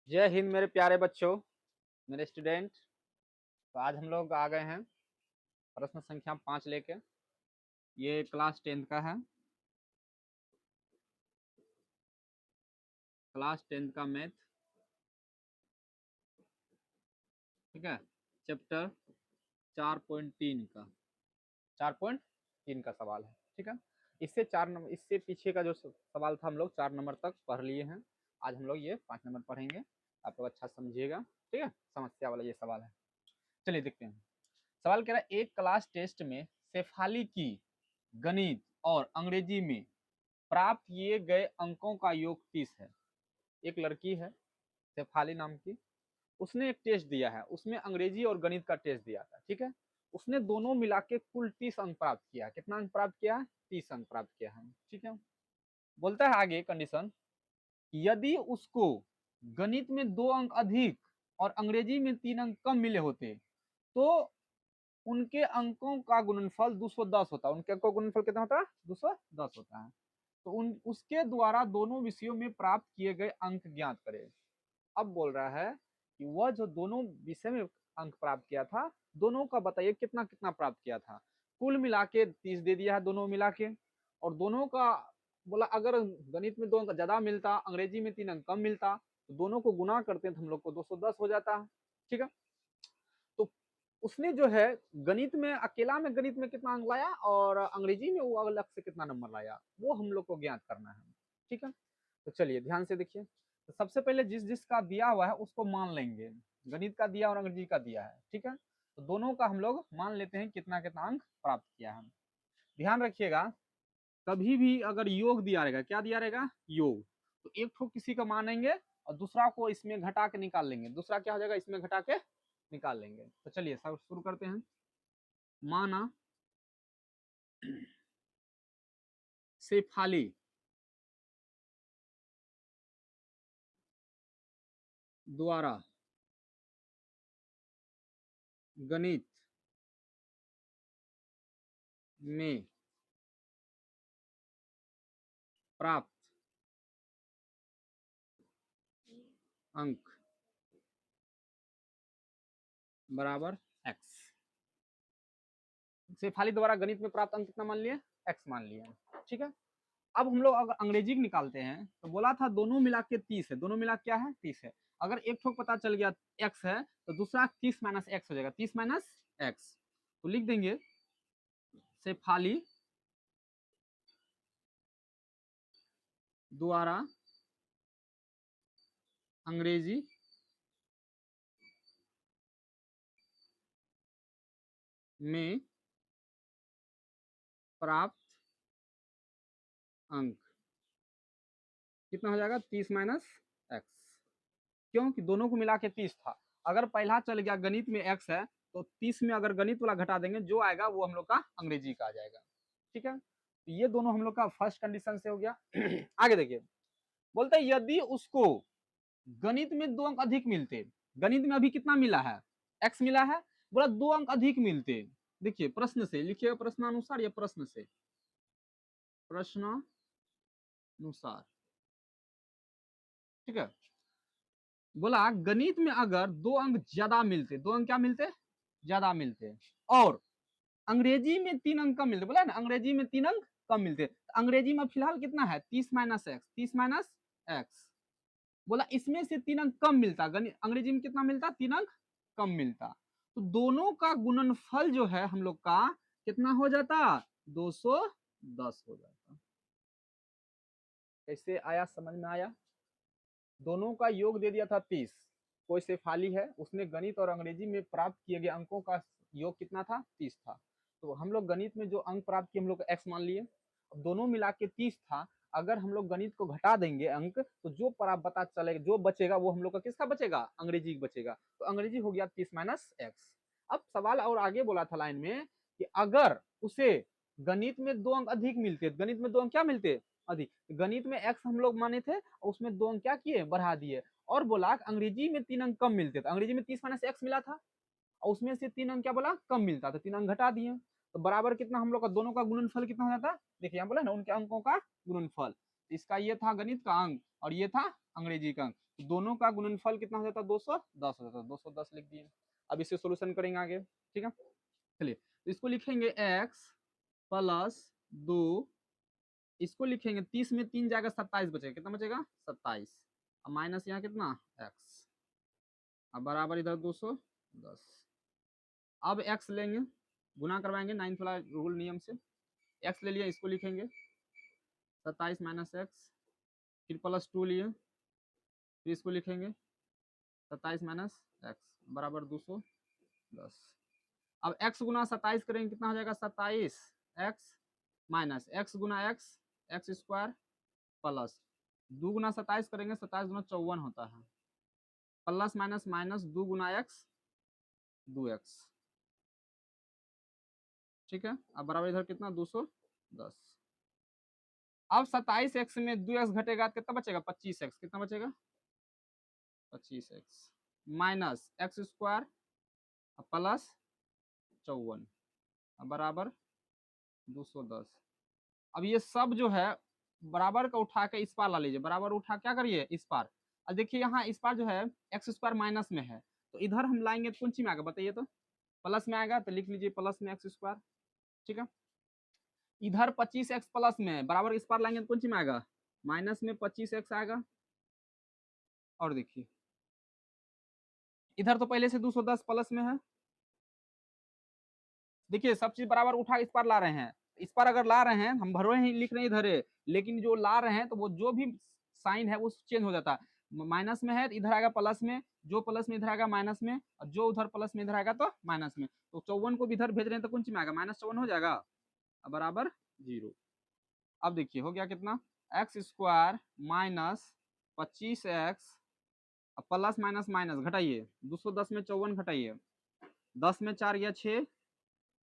जय हिंद मेरे प्यारे बच्चों, मेरे स्टूडेंट। तो आज हम लोग आ गए हैं प्रश्न संख्या 5 लेके। ये क्लास 10 का है, क्लास 10 का मैथ। ठीक है, चैप्टर 4.3 का 4.3 का सवाल है। ठीक है, इससे 4 नंबर, इससे पीछे का जो सवाल था हम लोग 4 नंबर तक पढ़ लिए हैं। आज हम लोग ये 5 नंबर पढ़ेंगे। आप लोग अच्छा समझिएगा। ठीक है, समस्या वाला ये सवाल है। चलिए देखते हैं। सवाल कह रहा है, एक क्लास टेस्ट में शेफाली की गणित और अंग्रेजी में प्राप्त किए गए अंकों का योग 30 है। एक लड़की है शेफाली नाम की, उसने एक टेस्ट दिया है, उसमें अंग्रेजी और गणित का टेस्ट दिया था। ठीक है, उसने दोनों मिला के कुल 30 अंक प्राप्त किया। कितना अंक प्राप्त किया? 30 अंक प्राप्त किया है। ठीक है, बोलता है आगे कंडीशन, यदि उसको गणित में 2 अंक अधिक और अंग्रेजी में 3 अंक कम मिले होते तो उनके अंकों का गुणनफल 210 होता। उनके अंकों का गुणनफल कितना होता है? 210 होता है। तो उसके द्वारा दोनों विषयों में प्राप्त किए गए अंक ज्ञात करें। अब बोल रहा है कि वह जो दोनों विषय में अंक प्राप्त किया था, दोनों का बताइए कितना कितना प्राप्त किया था। कुल मिला के 30 दे दिया है दोनों मिला के, और दोनों का बोला अगर गणित में 2 अंक ज्यादा मिलता, अंग्रेजी में 3 अंक कम मिलता, तो दोनों को गुना करते हैं तो हम लोग को 210 हो जाता है। ठीक है, तो उसने जो है गणित में अकेला में गणित में कितना अंक लाया और अंग्रेजी में वो अलग से कितना नंबर लाया, वो हम लोग को ज्ञात करना है। ठीक है, तो चलिए ध्यान से देखिए। तो सबसे पहले जिस जिसका दिया हुआ है उसको मान लेंगे। गणित का दिया और अंग्रेजी का दिया है। ठीक है, तो दोनों का हम लोग मान लेते हैं कितना कितना अंक प्राप्त किया है। ध्यान रखिएगा, कभी भी अगर योग दिया रहेगा, क्या दिया रहेगा? योग, तो एक ठो किसी का मानेंगे और दूसरा को इसमें घटा के निकाल लेंगे। दूसरा क्या हो जाएगा? इसमें घटा के निकाल लेंगे। तो चलिए सब शुरू करते हैं। माना शेफाली द्वारा गणित में प्राप्त अंक बराबर एक्स। शेफाली द्वारा गणित में प्राप्त अंक कितना मान लिए? एक्स मान लिया। ठीक है, अब हम लोग अगर अंग्रेजी निकालते हैं तो बोला था दोनों मिला के 30 है। दोनों मिला क्या है? 30 है। अगर एक ठोक पता चल गया एक्स है तो दूसरा 30 माइनस एक्स हो जाएगा। 30 माइनस एक्स, तो लिख देंगे शेफाली द्वारा अंग्रेजी में प्राप्त अंक कितना हो जाएगा? 30 माइनस एक्स। क्योंकि दोनों को मिला के 30 था। अगर पहला चल गया गणित में एक्स है तो 30 में अगर गणित वाला घटा देंगे, जो आएगा वो हम लोग का अंग्रेजी का आ जाएगा। ठीक है, तो ये दोनों हम लोग का फर्स्ट कंडीशन से हो गया। आगे देखिए, बोलते हैं यदि उसको गणित में 2 अंक अधिक मिलते। गणित में अभी कितना मिला है? एक्स मिला है। बोला 2 अंक अधिक मिलते। देखिए प्रश्न से लिखिएगा, प्रश्नानुसार या प्रश्न से? प्रश्नानुसार। ठीक है, बोला गणित में अगर 2 अंक ज्यादा मिलते, 2 अंक क्या मिलते? ज्यादा मिलते, और अंग्रेजी में 3 अंक कम मिलते। बोला ना अंग्रेजी में 3 अंक कम मिलते, तो अंग्रेजी में फिलहाल कितना है? 30 माइनस एक्स। 30 माइनस एक्स, बोला इसमें से 3 अंक कम मिलता। गणित अंग्रेजी में कितना मिलता? 3 अंक कम मिलता। तो दोनों का गुणनफल जो है हम लोग का कितना हो जाता? 210 हो जाता। कैसे आया? समझ में आया? दोनों का योग दे दिया था 30। कोई शेफाली है, उसने गणित और अंग्रेजी में प्राप्त किए गए अंकों का योग कितना था? 30 था। तो हम लोग गणित में जो अंक प्राप्त किए हम लोग एक्स मान लिए। अब दोनों मिला के 30 था। अगर हम लोग गणित को घटा देंगे अंक, तो जो पता चलेगा, जो बचेगा वो हम लोग का किसका बचेगा? अंग्रेजी बचेगा। तो अंग्रेजी हो गया 30 माइनस एक्स। अब सवाल और आगे बोला था लाइन में कि अगर उसे गणित में 2 अंक अधिक मिलते। गणित में 2 अंक क्या मिलते? अधिक। गणित में एक्स हम लोग माने थे, उसमें 2 अंक क्या किए? बढ़ा दिए। और बोला अंग्रेजी में 3 अंक कम मिलते। तो अंग्रेजी में 30 माइनस एक्स मिला था, और उसमें से 3 अंक क्या बोला? कम मिलता। तो 3 अंक घटा दिए। तो बराबर कितना हम लोग का दोनों का गुणनफल कितना हो जाता? देखिए यहाँ बोला ना उनके अंकों का गुणनफल। इसका ये था गणित का अंक और ये था अंग्रेजी का अंक, तो दोनों का गुणनफल कितना हो जाता है 210 हो जाता है, 210 लिख दिए। अब इसे सोल्यूशन करेंगे आगे, ठीक है। चलिए तो इसको लिखेंगे x प्लस 2, इसको लिखेंगे 30 में 3 जाएगा 27 बचेगा, कितना बचेगा 27, अब माइनस यहाँ कितना x, अब बराबर इधर 210। अब x लेंगे, गुना करवाएंगे 9th वाला रूल नियम से, x ले लिया, इसको लिखेंगे 27 माइनस एक्स, फिर प्लस 2 लिए, फिर इसको लिखेंगे 27 माइनस एक्स बराबर 210। अब x गुना 27 करेंगे कितना हो जाएगा 27 एक्स माइनस एक्स गुना एक्स स्क्वायर प्लस 2 गुना 27 करेंगे 27 गुना 54 होता है, प्लस माइनस माइनस 2 गुना एक्स 2x, ठीक है। अब बराबर इधर कितना 210। अब 27x में 2x घटेगा तो कितना बचेगा 25x, कितना बचेगा 25x minus x square plus 54 बराबर 210। अब ये सब जो है बराबर का उठा के इस पार ला लीजिए, बराबर उठा क्या करिए इस पार, अब देखिए यहाँ इस पार जो है एक्स स्क्वायर माइनस में है, तो इधर हम लाएंगे तो कौन सी में आएगा बताइए, तो प्लस में आएगा, तो लिख लीजिए प्लस में एक्स स्क्वायर, ठीक है। इधर 25x प्लस में बराबर इस पार लाएंगे तो कौन सी में आएगा माइनस में 25x आएगा, और देखिए इधर तो पहले से 210 प्लस में है, देखिए सब चीज बराबर उठा इस पार ला रहे हैं, इस पर अगर ला रहे हैं हम भरोए ही लिख रहे हैं इधर है, लेकिन जो ला रहे हैं तो वो जो भी साइन है वो चेंज हो जाता है, माइनस में है इधर आएगा प्लस में, जो प्लस में इधर आएगा माइनस में, और जो उधर प्लस में इधर आएगा तो माइनस में, तो 54 को भी इधर भेज रहे हैं तो कौन सी में आएगा -54 हो जाएगा बराबर 0। अब देखिए हो गया कितना x square minus 25x plus minus minus घटाइए 210 में 54 घटाइए, 10 में 4 या 6,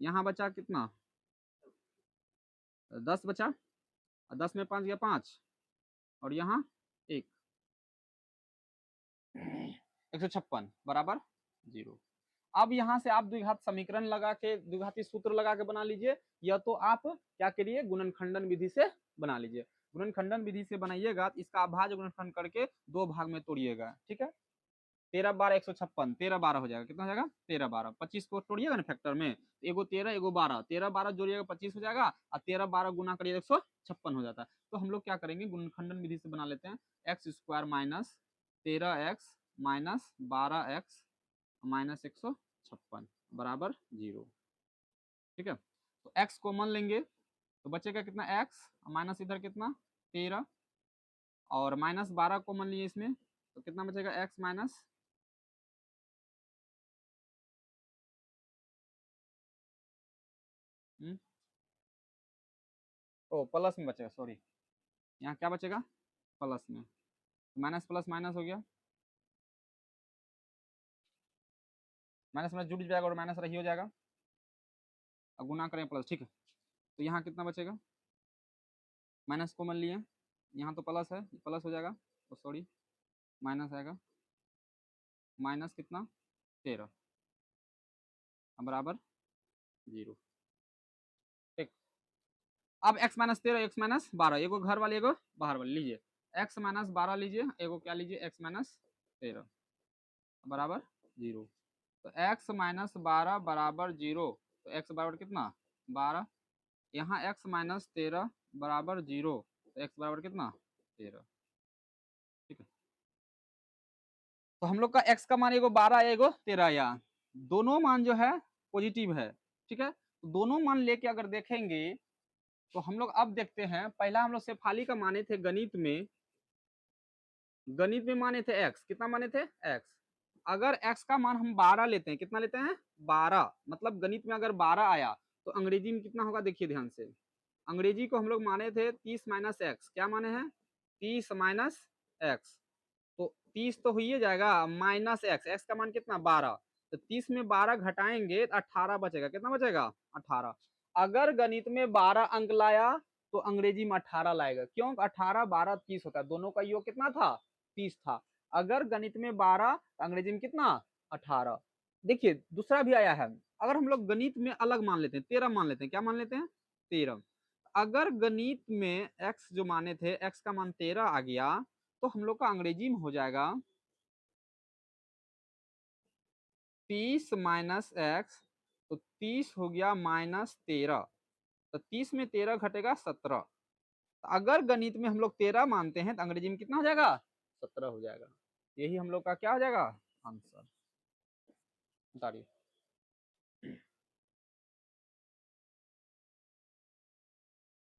यहाँ बचा कितना 10 बचा, 10 में 5 गया 5, और यहाँ 1, 156 बराबर 0। अब यहाँ से आप द्विघात समीकरण लगा के द्विघाती सूत्र लगा के बना लीजिए, या तो आप क्या करिए गुणनखंडन विधि से बना लीजिए, गुणनखंडन विधि से बनाइएगा तो इसका अभाज्य गुणनखंड करके 2 भाग में तोड़िएगा, ठीक है। 13 12 156, 13 12 हो जाएगा, कितना हो जाएगा 13 12, 25 को तोड़िएगा ना फैक्टर में, एगो 13 एगो 12, 13 12 जोड़िएगा 25 हो जाएगा, और 13 12 गुना करिएगा 156 हो जाता है। तो हम लोग क्या करेंगे गुणनखंडन विधि से बना लेते हैं, x square minus 13x minus 12x minus 156 बराबर 0, ठीक है। तो x कॉमन लेंगे तो बचेगा कितना x माइनस इधर कितना 13, और माइनस 12 कॉमन लिए इसमें तो कितना बचेगा x माइनस ओ प्लस में बचेगा, सॉरी यहाँ क्या बचेगा प्लस में, माइनस प्लस माइनस हो गया, माइनस में जुड़ जाएगा और माइनस रही हो जाएगा, अब गुना करें प्लस, ठीक है। तो यहाँ कितना बचेगा माइनस कॉमन लिए, यहाँ तो प्लस है प्लस हो जाएगा, तो सॉरी माइनस आएगा, माइनस कितना 13 बराबर 0, ठीक। अब x माइनस 13 x माइनस 12, एगो घर वाले एगो बाहर वाले लीजिए, x माइनस 12 लीजिए, एगो क्या लीजिए x माइनस 13 बराबर 0, तो x माइनस 12 बराबर 0, तो x बराबर कितना 12, यहाँ x माइनस 13 बराबर 0, तो x बराबर कितना 13, ठीक है। तो हम लोग का x का मान एगो 12 आया एगो 13 आया, दोनों मान जो है पॉजिटिव है, ठीक है। तो दोनों मान लेके अगर देखेंगे तो हम लोग अब देखते हैं, पहला हम लोग शेफाली का माने थे गणित में माने थे x, कितना माने थे x, अगर x का मान हम 12 लेते हैं, कितना लेते हैं 12, मतलब गणित में अगर 12 आया तो अंग्रेजी में कितना होगा देखिए ध्यान से, अंग्रेजी को हम लोग माने थे 30 माइनस एक्स, क्या माने हैं 30 माइनस एक्स, तो 30 तो हो जाएगा माइनस एक्स, एक्स का मान कितना 12, तो 30 में 12 घटाएंगे तो 18 बचेगा, कितना बचेगा 18। अगर गणित में 12 अंक लाया तो अंग्रेजी में 18 लाएगा, क्यों 18 12 30 होता है, दोनों का योग कितना था 30 था, अगर गणित में 12 तो अंग्रेजी में कितना 18। देखिए दूसरा भी आया है, अगर हम लोग गणित में अलग मान लेते हैं 13 मान लेते हैं, क्या मान लेते हैं 13, अगर गणित में x जो माने थे, x का मान 13 आ गया, तो हम लोग का अंग्रेजी में हो जाएगा 30 माइनस एक्स, तो 30 हो गया माइनस 13, तो 30 में 13 घटेगा 17। अगर गणित में हम लोग 13 मानते हैं तो अंग्रेजी में कितना हो जाएगा? 17 हो जाएगा। यही हम लोग का क्या हो जाएगा? आंसर। बताइए।